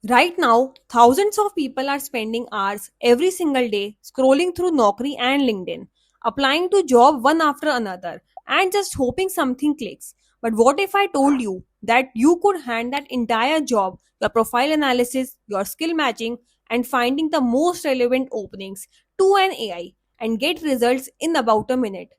Right now, thousands of people are spending hours every single day scrolling through Naukri and LinkedIn, applying to job one after another and just hoping something clicks. But what if I told you that you could hand that entire job, your profile analysis, your skill matching, and finding the most relevant openings to an AI and get results in about a minute?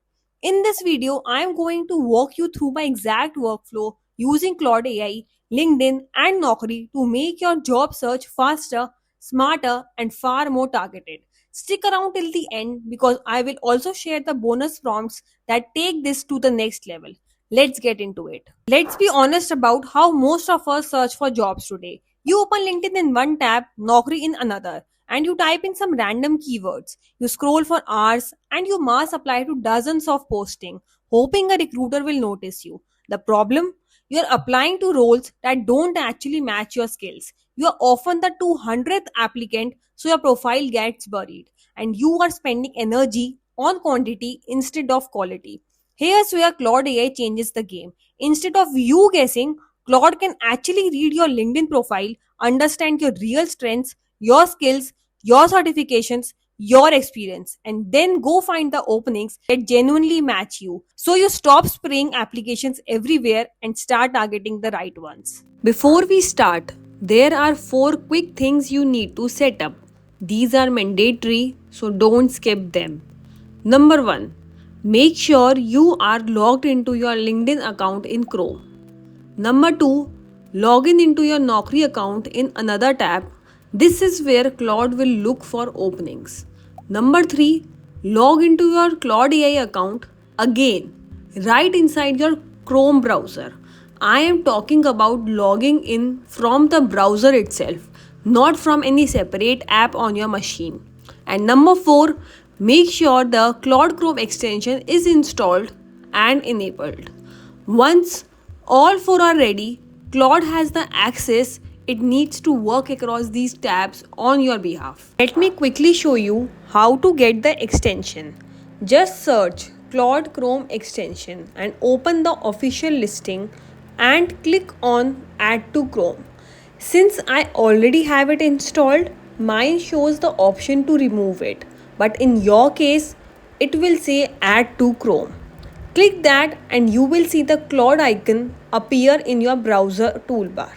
In this video, I am going to walk you through my exact workflow using Claude AI, LinkedIn, and Naukri to make your job search faster, smarter, and far more targeted. Stick around till the end because I will also share the bonus prompts that take this to the next level. Let's get into it. Let's be honest about how most of us search for jobs today. You open LinkedIn in one tab, Naukri in another, and you type in some random keywords. You scroll for hours and you mass apply to dozens of posting, hoping a recruiter will notice you. The problem? You're applying to roles that don't actually match your skills. You are often the 200th applicant, so your profile gets buried, and you are spending energy on quantity instead of quality. Here's where Claude AI changes the game. Instead of you guessing, Claude can actually read your LinkedIn profile, understand your real strengths, your skills, your certifications, your experience, and then go find the openings that genuinely match you. So you stop spraying applications everywhere and start targeting the right ones. Before we start, there are 4 quick things you need to set up. These are mandatory, so don't skip them. Number 1. Make sure you are logged into your LinkedIn account in Chrome. Number 2. Log in into your Naukri account in another tab. This is where Claude will look for openings. Number 3. Log into your Claude AI account again, right inside your Chrome browser. I am talking about logging in from the browser itself, not from any separate app on your machine. And number 4, make sure the Claude Chrome extension is installed and enabled. Once all four are ready, Claude has the access it needs to work across these tabs on your behalf. Let me quickly show you how to get the extension. Just search Claude Chrome extension and open the official listing and click on Add to Chrome. Since I already have it installed, mine shows the option to remove it, but in your case, it will say Add to Chrome. Click that and you will see the Claude icon appear in your browser toolbar.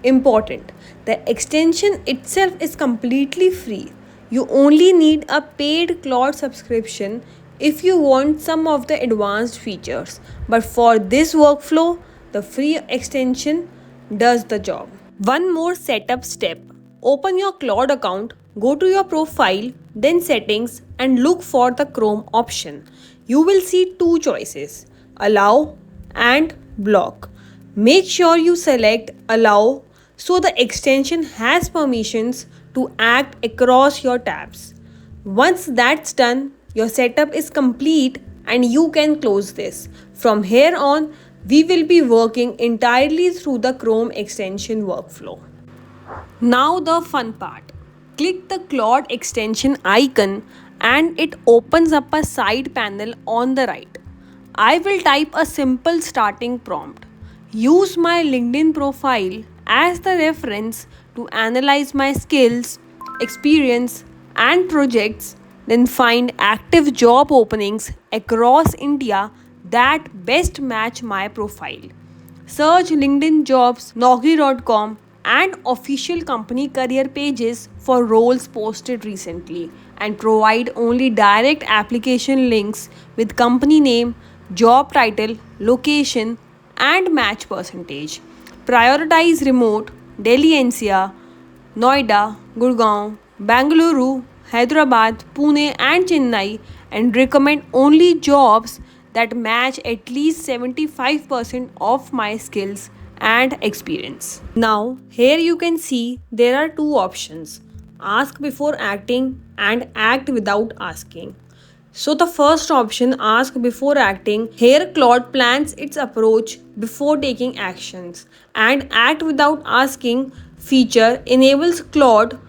Important, the extension itself is completely free. You only need a paid Claude subscription if you want some of the advanced features. But for this workflow, the free extension does the job. One more setup step. Open your Claude account, go to your profile, then settings and look for the Chrome option. You will see two choices, allow and block. Make sure you select allow so the extension has permissions to act across your tabs. Once that's done, your setup is complete and you can close this. From here on, we will be working entirely through the Chrome extension workflow. Now the fun part. Click the Claude extension icon and it opens up a side panel on the right. I will type a simple starting prompt. Use my LinkedIn profile as the reference to analyze my skills, experience, and projects, then find active job openings across India that best match my profile. Search LinkedIn jobs, Naukri.com, and official company career pages for roles posted recently and provide only direct application links with company name, job title, location, and match percentage. Prioritize remote, Delhi NCR, Noida, Gurgaon, Bangalore, Hyderabad, Pune, and Chennai, and recommend only jobs that match at least 75% of my skills and experience. Now, here you can see there are two options, ask before acting and act without asking. So, the first option, ask before acting, here Claude plans its approach before taking actions, and act without asking feature enables Claude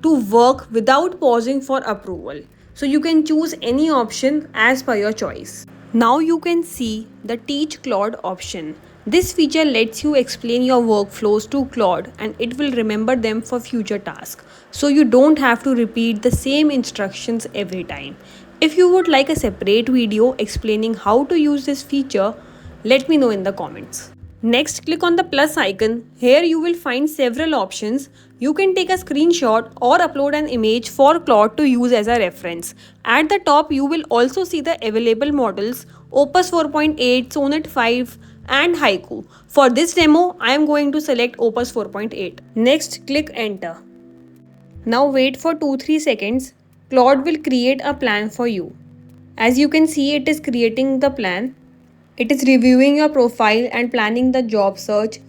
to work without pausing for approval. So, you can choose any option as per your choice. Now you can see the Teach Claude option. This feature lets you explain your workflows to Claude and it will remember them for future tasks. So you don't have to repeat the same instructions every time. If you would like a separate video explaining how to use this feature, let me know in the comments. Next, click on the plus icon. Here you will find several options. You can take a screenshot or upload an image for Claude to use as a reference. At the top, you will also see the available models Opus 4.8, Sonnet 5 and Haiku. For this demo, I am going to select Opus 4.8. Next, click enter. Now wait for 2-3 seconds. Claude will create a plan for you. As you can see, it is creating the plan. It is reviewing your profile and planning the job search.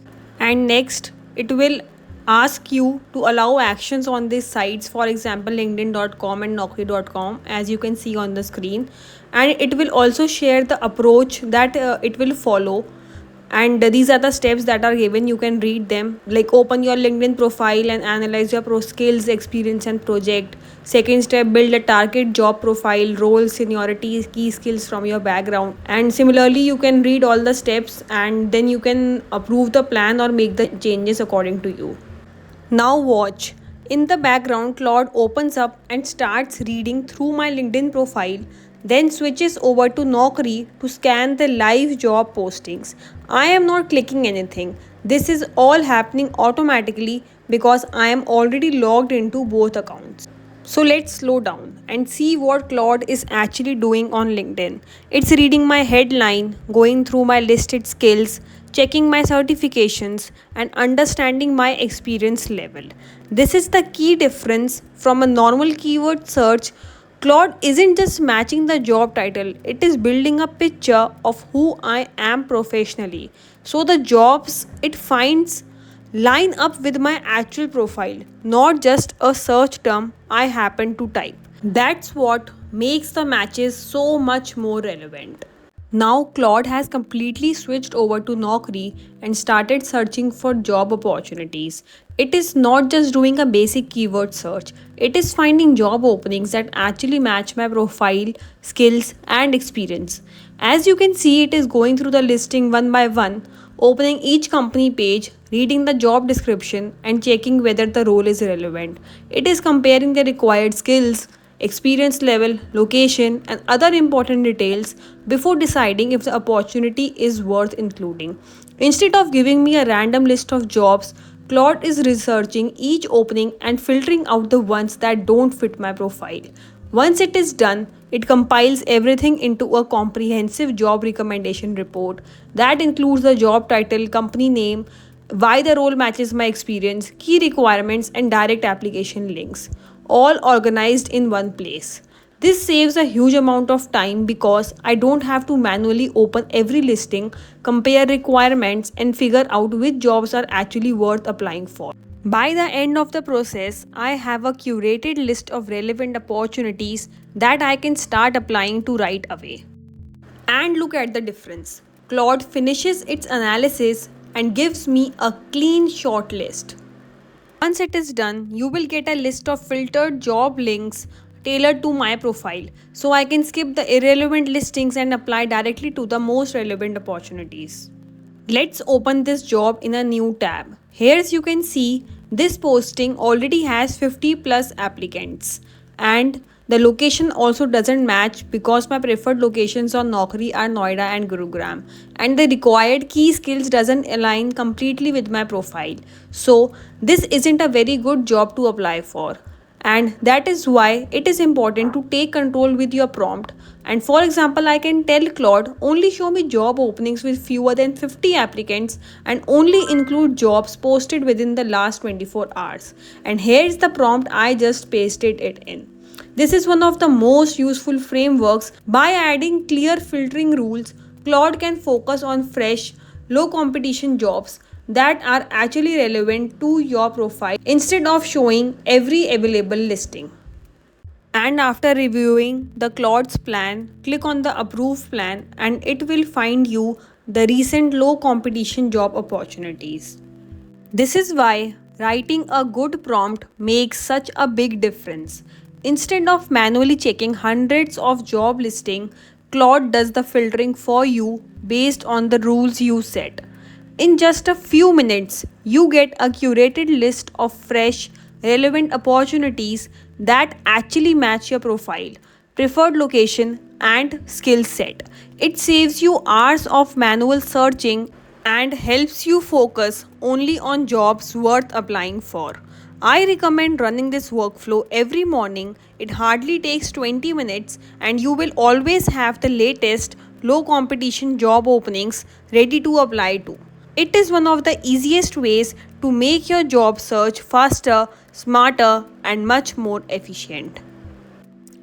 And next, it will ask you to allow actions on these sites, for example linkedin.com and naukri.com, as you can see on the screen. And it will also share the approach that it will follow, and these are the steps that are given. You can read them, like open your LinkedIn profile and analyze your pro skills, experience and project. Second step, build a target job profile, role, seniority, key skills from your background. And similarly, you can read all the steps and then you can approve the plan or make the changes according to you. Now watch. In the background, Claude opens up and starts reading through my LinkedIn profile, then switches over to Naukri to scan the live job postings. I am not clicking anything. This is all happening automatically because I am already logged into both accounts. So let's slow down and see what Claude is actually doing on LinkedIn. It's reading my headline, going through my listed skills, checking my certifications, and understanding my experience level. This is the key difference from a normal keyword search. Claude isn't just matching the job title, it is building a picture of who I am professionally. So the jobs it finds line up with my actual profile, not just a search term I happen to type. That's what makes the matches so much more relevant. Now Claude has completely switched over to Naukri and started searching for job opportunities. It is not just doing a basic keyword search, it is finding job openings that actually match my profile, skills, and experience. As you can see, it is going through the listing one by one, opening each company page, reading the job description, and checking whether the role is relevant. It is comparing the required skills, experience level, location, and other important details before deciding if the opportunity is worth including. Instead of giving me a random list of jobs, Claude is researching each opening and filtering out the ones that don't fit my profile. Once it is done, it compiles everything into a comprehensive job recommendation report that includes the job title, company name, why the role matches my experience, key requirements, and direct application links, all organized in one place. This saves a huge amount of time because I don't have to manually open every listing, compare requirements, and figure out which jobs are actually worth applying for. By the end of the process, I have a curated list of relevant opportunities that I can start applying to right away. And look at the difference. Claude finishes its analysis and gives me a clean short list. Once it is done, you will get a list of filtered job links tailored to my profile, so I can skip the irrelevant listings and apply directly to the most relevant opportunities. Let's open this job in a new tab. Here as you can see, this posting already has 50 plus applicants, and the location also doesn't match because my preferred locations on Naukri are Noida and Gurugram, and the required key skills doesn't align completely with my profile. So this isn't a very good job to apply for. And that is why it is important to take control with your prompt. And for example, I can tell Claude only show me job openings with fewer than 50 applicants and only include jobs posted within the last 24 hours. And here is the prompt I just pasted it in. This is one of the most useful frameworks. By adding clear filtering rules, Claude can focus on fresh, low competition jobs that are actually relevant to your profile instead of showing every available listing. And after reviewing the Claude's plan, click on the approve plan and it will find you the recent low competition job opportunities. This is why writing a good prompt makes such a big difference. Instead of manually checking hundreds of job listings, Claude does the filtering for you based on the rules you set. In just a few minutes, you get a curated list of fresh, relevant opportunities that actually match your profile, preferred location, and skill set. It saves you hours of manual searching and helps you focus only on jobs worth applying for. I recommend running this workflow every morning. It hardly takes 20 minutes, and you will always have the latest low competition job openings ready to apply to. It is one of the easiest ways to make your job search faster, smarter, and much more efficient.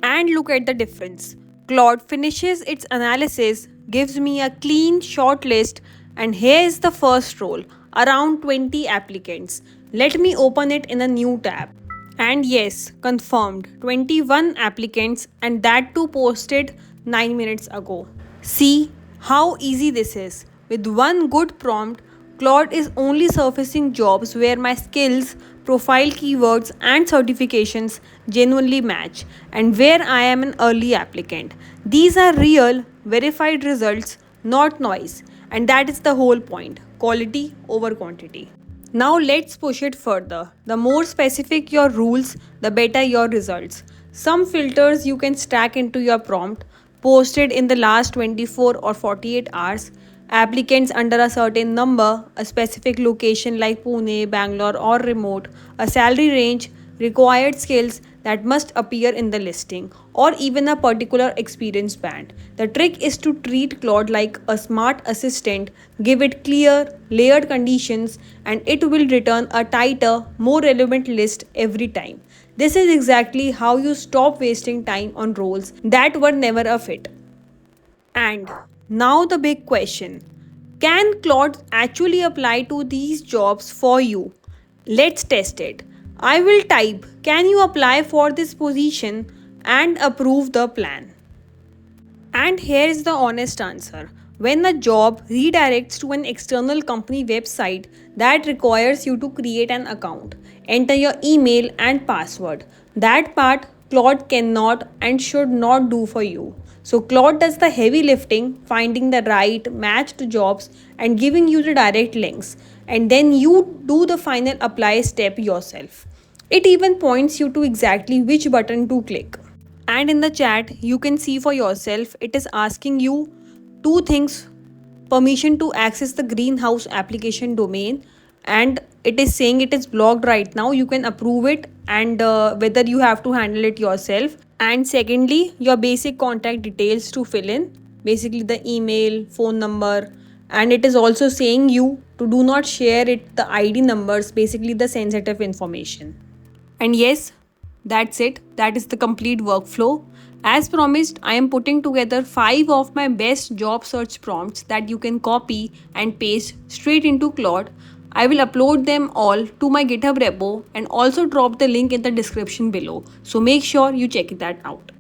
And look at the difference. Claude finishes its analysis, gives me a clean short list, and here is the first role, around 20 applicants. Let me open it in a new tab. And yes, confirmed, 21 applicants, and that too posted 9 minutes ago. See how easy this is. With one good prompt, Claude is only surfacing jobs where my skills, profile keywords, and certifications genuinely match, and where I am an early applicant. These are real, verified results, not noise, and that is the whole point, quality over quantity. Now let's push it further. The more specific your rules, the better your results. Some filters you can stack into your prompt, posted in the last 24 or 48 hours, applicants under a certain number, a specific location like Pune, Bangalore, or remote, a salary range, required skills that must appear in the listing, or even a particular experience band. The trick is to treat Claude like a smart assistant, give it clear, layered conditions, and it will return a tighter, more relevant list every time. This is exactly how you stop wasting time on roles that were never a fit. And now the big question, can Claude actually apply to these jobs for you? Let's test it. I will type, can you apply for this position, and approve the plan. And here is the honest answer. When a job redirects to an external company website that requires you to create an account, enter your email and password, that part Claude cannot and should not do for you. So, Claude does the heavy lifting, finding the right matched jobs and giving you the direct links, and then you do the final apply step yourself. It even points you to exactly which button to click. And in the chat, you can see for yourself it is asking you two things: permission to access the greenhouse application domain, and it is saying it is blocked right now. You can approve it, and whether you have to handle it yourself. And secondly, your basic contact details to fill in, basically the email, phone number, and it is also saying you to do not share it the ID numbers, basically the sensitive information. And yes, that's it. That is the complete workflow. As promised, I am putting together 5 of my best job search prompts that you can copy and paste straight into Claude. I will upload them all to my GitHub repo and also drop the link in the description below. So make sure you check that out.